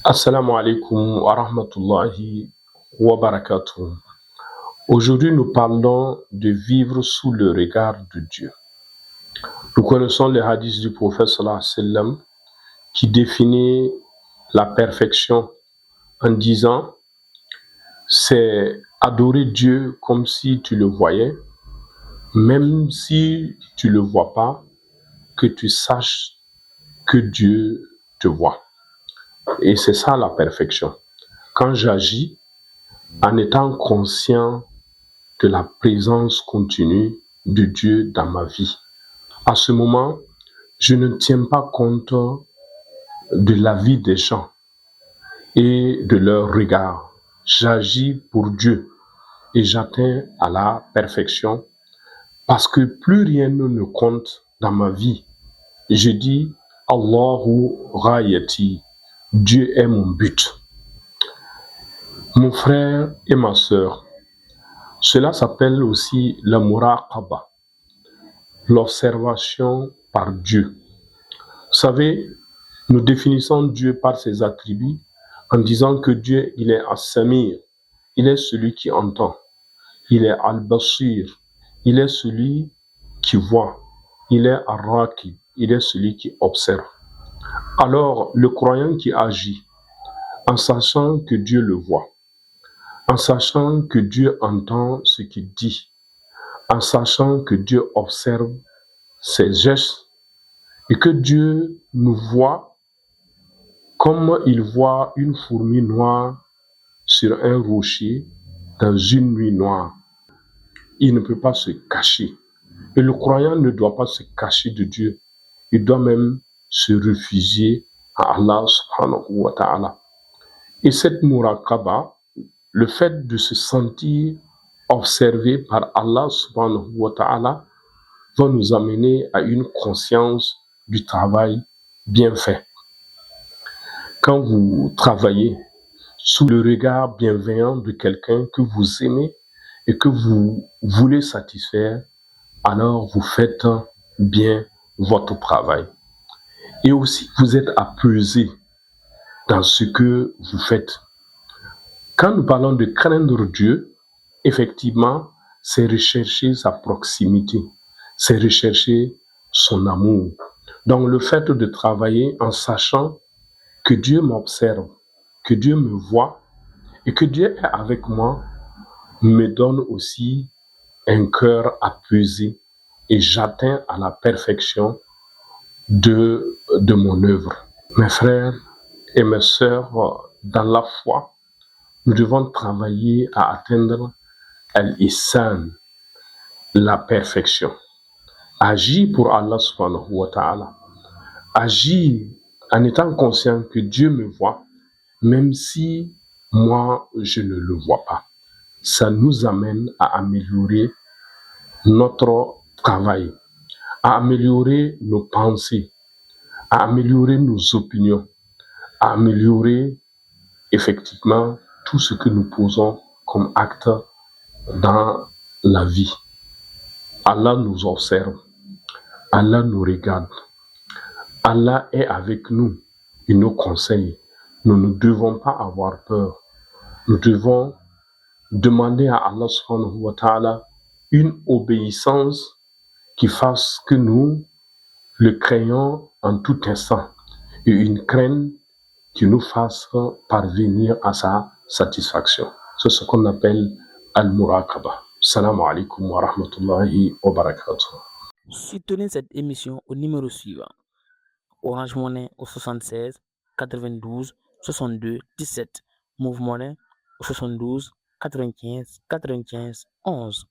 Assalamu alaikum wa rahmatullahi wa barakatuh. Aujourd'hui, nous parlons de vivre sous le regard de Dieu. Nous connaissons le hadith du prophète sallallahu alayhi wa sallam qui définit la perfection en disant c'est adorer Dieu comme si tu le voyais, même si tu le vois pas, que tu saches que Dieu te voit. Et c'est ça la perfection. Quand j'agis en étant conscient de la présence continue de Dieu dans ma vie. À ce moment, je ne tiens pas compte de la vie des gens et de leur regard. J'agis pour Dieu et j'atteins à la perfection parce que plus rien ne compte dans ma vie. Je dis Allahu Ghayati, Dieu est mon but. Mon frère et ma sœur, cela s'appelle aussi la muraqaba, l'observation par Dieu. Vous savez, nous définissons Dieu par ses attributs en disant que Dieu, il est As-Samir, il est celui qui entend. Il est Al-Basir, il est celui qui voit. Il est Ar-Raqib, il est celui qui observe. Alors, le croyant qui agit en sachant que Dieu le voit, en sachant que Dieu entend ce qu'il dit, en sachant que Dieu observe ses gestes et que Dieu nous voit comme il voit une fourmi noire sur un rocher dans une nuit noire. Il ne peut pas se cacher. Et le croyant ne doit pas se cacher de Dieu. Il doit même se réfugier à Allah subhanahu wa ta'ala. Et cette muraqaba, le fait de se sentir observé par Allah subhanahu wa ta'ala, va nous amener à une conscience du travail bien fait. Quand vous travaillez sous le regard bienveillant de quelqu'un que vous aimez et que vous voulez satisfaire, alors vous faites bien votre travail. Et aussi, vous êtes apaisé dans ce que vous faites. Quand nous parlons de craindre Dieu, effectivement, c'est rechercher sa proximité, c'est rechercher son amour. Donc le fait de travailler en sachant que Dieu m'observe, que Dieu me voit et que Dieu est avec moi, me donne aussi un cœur apaisé et j'atteins à la perfection de mon œuvre. Mes frères et mes sœurs, dans la foi, nous devons travailler à atteindre al-ihsan, la perfection. Agir pour Allah subhanahu wa ta'ala. Agir en étant conscient que Dieu me voit, même si moi je ne le vois pas. Ça nous amène à améliorer notre travail, à améliorer nos pensées, à améliorer nos opinions, à améliorer effectivement tout ce que nous posons comme acte dans la vie. Allah nous observe, Allah nous regarde, Allah est avec nous, il nous conseille. Nous ne devons pas avoir peur. Nous devons demander à Allah subhanahu wa ta'ala une obéissance qui fasse que nous le craignons en tout instant et une crainte qui nous fasse parvenir à sa satisfaction. C'est ce qu'on appelle al-muraqaba. Assalamu alaikum wa rahmatullahi wa barakatuh. Soutenez cette émission au numéro suivant: Orange Money au 76 92 62 17, Move Money au 72 95 95 11.